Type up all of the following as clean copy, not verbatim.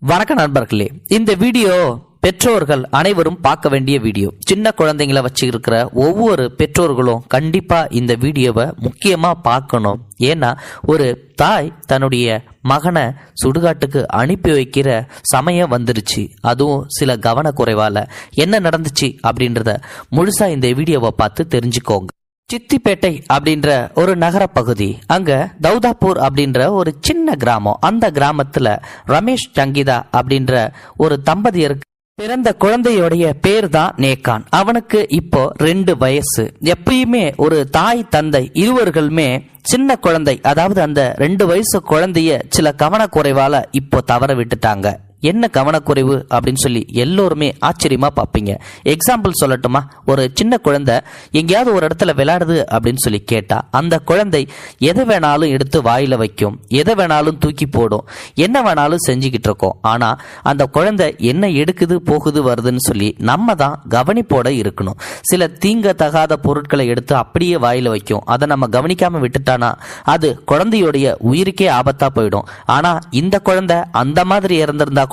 வணக்கம் நண்பர்களே, இந்த வீடியோ பெற்றோர்கள் அனைவரும் பார்க்க வேண்டிய வீடியோ. சின்ன குழந்தைங்களை வச்சு இருக்கிற ஒவ்வொரு பெற்றோர்களும் கண்டிப்பா இந்த வீடியோவை முக்கியமா பார்க்கணும். ஏன்னா ஒரு தாய் தன்னுடைய மகனை சுடுகாட்டுக்கு அனுப்பி வைக்கிற சமயம் வந்துருச்சு. அதுவும் சில கவனக்குறைவால என்ன நடந்துச்சு அப்படின்றத முழுசா இந்த வீடியோவை பார்த்து தெரிஞ்சுக்கோங்க. சித்திப்பேட்டை அப்படின்ற ஒரு நகர பகுதி, அங்க தௌதாப்பூர் அப்படின்ற ஒரு சின்ன கிராமம். அந்த கிராமத்துல ரமேஷ் சங்கீதா அப்படின்ற ஒரு தம்பதியருக்கு பிறந்த குழந்தையுடைய பேர் தான் நேகான். அவனுக்கு இப்போ 2 வயசு. எப்பயுமே ஒரு தாய் தந்தை இருவர்களுமே சின்ன குழந்தை, அதாவது அந்த 2 வயசு குழந்தைய சில கவனக்குறைவால இப்போ தவற விட்டுட்டாங்க. என்ன கவனக்குறைவு அப்படின்னு சொல்லி எல்லோருமே ஆச்சரியமா பார்ப்பீங்க. எக்ஸாம்பிள் சொல்லட்டுமா? ஒரு சின்ன குழந்தை எங்கேயாவது ஒரு இடத்துல விளையாடுது அப்படின்னு சொல்லி கேட்டா அந்த குழந்தை எதை வேணாலும் எடுத்து வாயில வைக்கும், எதை வேணாலும் தூக்கி போடும், என்ன வேணாலும் செஞ்சுக்கிட்டு இருக்கோம். ஆனா அந்த குழந்தை என்ன எடுக்குது போகுது வருதுன்னு சொல்லி நம்ம தான் கவனிப்போட இருக்கணும். சில தீங்கத்தகாத பொருட்களை எடுத்து அப்படியே வாயில வைக்கும். அதை நம்ம கவனிக்காம விட்டுட்டானா அது குழந்தையுடைய உயிருக்கே ஆபத்தா போயிடும். ஆனா இந்த குழந்தை அந்த மாதிரி இறந்திருந்தா கூட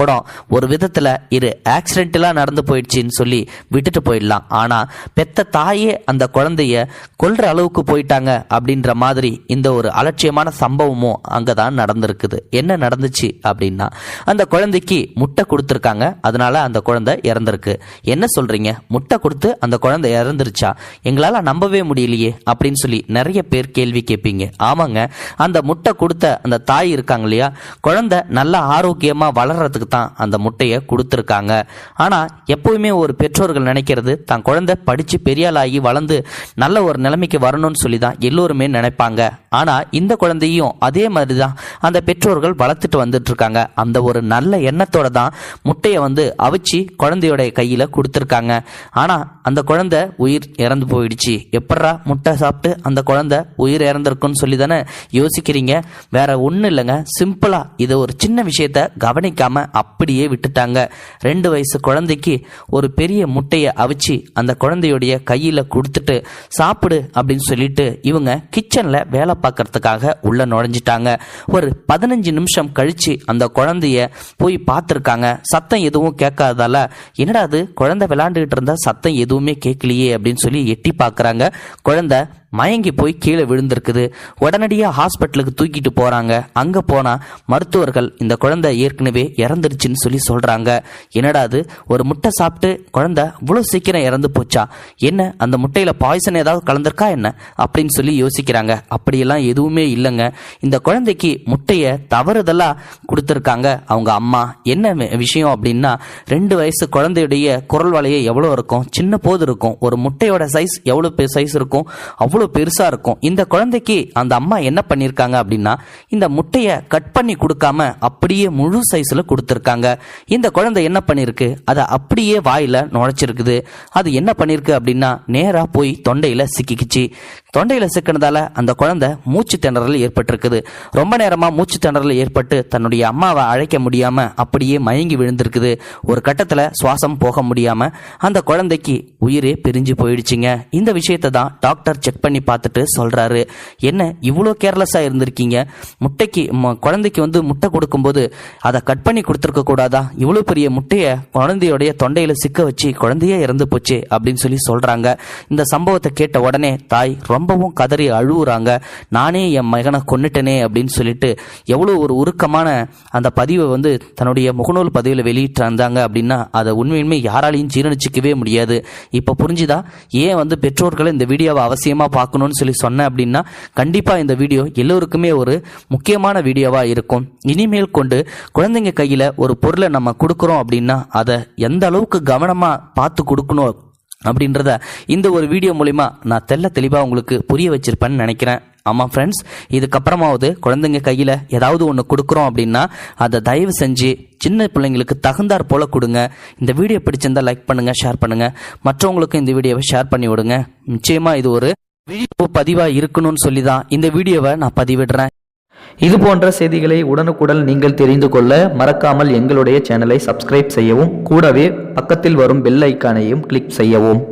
ஒரு விதத்துல இது ஆக்சிடென்டலா நடந்து போயிடுச்சுன்னு சொல்லி விட்டுட்டு போயிடலாம். ஆனா பெத்த தாயே அந்த குழந்தைய கொல்ற அளவுக்கு போயிட்டாங்க அப்படின்ற மாதிரி இந்த ஒரு அலட்சியமான சம்பவமும் அங்கதான் நடந்திருக்குது. என்ன நடந்துச்சு அப்படின்னா, அந்த குழந்தைக்கு முட்டை கொடுத்துருக்காங்க, அதனால அந்த குழந்தை இறந்திருக்கு. என்ன சொல்றீங்க, முட்டை கொடுத்து அந்த குழந்தை இறந்துருச்சா? எங்களால நம்பவே முடியலையே அப்படின்னு சொல்லி நிறைய பேர் கேள்வி கேட்பீங்க. ஆமாங்க, அந்த முட்டை கொடுத்த அந்த தாய் இருக்காங்க இல்லையா, குழந்தை நல்லா ஆரோக்கியமா வளர்றதுக்கு தான் அந்த முட்டையை கொடுத்துருக்காங்க. ஆனா எப்பவுமே ஒரு பெற்றோர்கள் நினைக்கிறது தான் குழந்தை படிச்சு பெரியாளாகி வளர்ந்து நல்ல ஒரு நிலைமைக்கு வரணும்னு சொல்லி தான் எல்லோருமே நினைப்பாங்க. ஆனா இந்த குழந்தையும் அதே மாதிரி தான் அந்த பெற்றோர்கள் வளர்த்துட்டு வந்துட்டு இருக்காங்க. அந்த ஒரு நல்ல எண்ணத்தோட தான் முட்டையை அவிச்சு குழந்தையோட கையில கொடுத்துருக்காங்க. ஆனா அந்த குழந்தை உயிர் இறந்து போயிடுச்சு. எப்படா முட்டை சாப்பிட்டு அந்த குழந்தை உயிர் இறந்திருக்குன்னு சொல்லி தானே யோசிக்கிறீங்க. வேற ஒன்றும் இல்லைங்க, சிம்பிளா இது ஒரு சின்ன விஷயத்த கவனிக்காம அப்படியே விட்டுட்டாங்க. 2 வயசு குழந்தைக்கு ஒரு பெரிய முட்டையை அவிச்சு அந்த குழந்தையுடைய கையில கொடுத்துட்டு சாப்பிடு அப்படின்னு சொல்லிட்டு இவங்க கிச்சன்ல வேலை பார்க்கறதுக்காக உள்ள நுழைஞ்சிட்டாங்க. ஒரு 15 நிமிஷம் கழிச்சு அந்த குழந்தைய போய் பார்த்துருக்காங்க. சத்தம் எதுவும் கேட்காதால என்னடா அது குழந்தை விளையாண்டுகிட்டு இருந்தா சத்தம் எதுவுமே கேட்கலையே அப்படின்னு சொல்லி எட்டி பார்க்கறாங்க. குழந்தை மயங்கி போய் கீழே விழுந்திருக்குது. உடனடியா ஹாஸ்பிட்டலுக்கு தூக்கிட்டு போறாங்க. அங்க போனா மருத்துவர்கள் இந்த குழந்தை ஏற்கனவே இறந்துருச்சுன்னு சொல்லி சொல்றாங்க. என்னடா அது, ஒரு முட்டை சாப்பிட்டு குழந்தை இவ்வளவு சீக்கிரம் இறந்து போச்சா? என்ன அந்த முட்டையில பாய்சன் ஏதாவது கலந்திருக்கா என்ன அப்படின்னு சொல்லி யோசிக்கிறாங்க. அப்படியெல்லாம் எதுவுமே இல்லைங்க. இந்த குழந்தைக்கு முட்டைய தவறுதலா கொடுத்துருக்காங்க அவங்க அம்மா. என்ன விஷயம் அப்படின்னா, 2 வயசு குழந்தையுடைய குரல் வளைய எவ்வளவு இருக்கும், சின்ன போது இருக்கும். ஒரு முட்டையோட சைஸ் எவ்வளவு சைஸ் இருக்கும், அவ்வளவு பெருசா இருக்கும். இந்த குழந்தைக்கு அந்த அம்மா என்ன பண்ணிருக்காங்க அப்படின்னா, இந்த முட்டைய கட் பண்ணி கொடுக்காம அப்படியே முழு சைஸ்ல கொடுத்திருக்காங்க. இந்த குழந்தை என்ன பண்ணிருக்கு, அதை அப்படியே வாயில நுழைச்சிருக்குது. அது என்ன பண்ணிருக்கு அப்படின்னா, நேரா போய் தொண்டையில சிக்கிக்குச்சு. தொண்டையில சிக்கினதால அந்த குழந்தை மூச்சு திணறல் ஏற்பட்டிருக்குது. ரொம்ப நேரமா மூச்சு திணறல் ஏற்பட்டு தன்னுடைய அம்மாவை அழைக்க முடியாம அப்படியே மயங்கி விழுந்திருக்குது. ஒரு கட்டத்துல சுவாசம் போக முடியாம அந்த குழந்தைக்கு உயிரே பிரிஞ்சு போயிடுச்சுங்க. இந்த விஷயத்தை தான் டாக்டர் செக் பண்ணி பார்த்துட்டு சொல்றாரு, என்ன இவ்வளோ கேர்லெஸ்ஸா இருந்திருக்கீங்க, முட்டைக்கு குழந்தைக்கு முட்டை கொடுக்கும்போது அதை கட் பண்ணி கொடுத்துருக்க கூடாதா? இவ்வளோ பெரிய முட்டைய குழந்தையோடைய தொண்டையில சிக்க வச்சு குழந்தையே இறந்து போச்சு அப்படின்னு சொல்லி சொல்றாங்க. இந்த சம்பவத்தை கேட்ட உடனே தாய் ரொம்பவும் கதறி அழுவுறாங்க. நானே என் மகனை கொன்னுட்டனே அப்படின்னு சொல்லிட்டு எவ்வளோ ஒரு உருக்கமான அந்த பதிவை தன்னுடைய முகநூல் பதிவில் வெளியிட்டிருந்தாங்க அப்படின்னா அதை உண்மையுமே யாராலையும் ஜீரணிச்சிக்கவே முடியாது. இப்போ புரிஞ்சுதா ஏன் பெற்றோர்கள் இந்த வீடியோவை அவசியமா பார்க்கணும்னு சொல்லி சொன்னேன் அப்படின்னா, கண்டிப்பா இந்த வீடியோ எல்லோருக்குமே ஒரு முக்கியமான வீடியோவா இருக்கும். இனிமேல் கொண்டு குழந்தைங்க கையில ஒரு பொருளை நம்ம கொடுக்குறோம் அப்படின்னா அதை எந்த அளவுக்கு கவனமா பார்த்து கொடுக்கணும் அப்படின்றத இந்த ஒரு வீடியோ மூலிமா நான் தெளிவா உங்களுக்கு புரிய வச்சிருப்பேன்னு நினைக்கிறேன். ஆமாம் ஃப்ரெண்ட்ஸ், இதுக்கப்புறமாவது குழந்தைங்க கையில் ஏதாவது ஒன்று கொடுக்குறோம் அப்படின்னா அதை தயவு செஞ்சு சின்ன பிள்ளைங்களுக்கு தகுந்தாற் போல கொடுங்க. இந்த வீடியோ பிடிச்சிருந்தா லைக் பண்ணுங்க, ஷேர் பண்ணுங்க, மற்றவங்களுக்கும் இந்த வீடியோவை ஷேர் பண்ணி விடுங்க. நிச்சயமா இது ஒரு வீடியோ பதிவா இருக்கணும்னு சொல்லி தான் இந்த வீடியோவை நான் பதிவிடுறேன். இது போன்ற செய்திகளை உடனுக்குடன் நீங்கள் தெரிந்து கொள்ள மறக்காமல் எங்களுடைய சேனலை சப்ஸ்கிரைப் செய்யவும், கூடவே பக்கத்தில் வரும் பெல் ஐக்கானையும் கிளிக் செய்யவும்.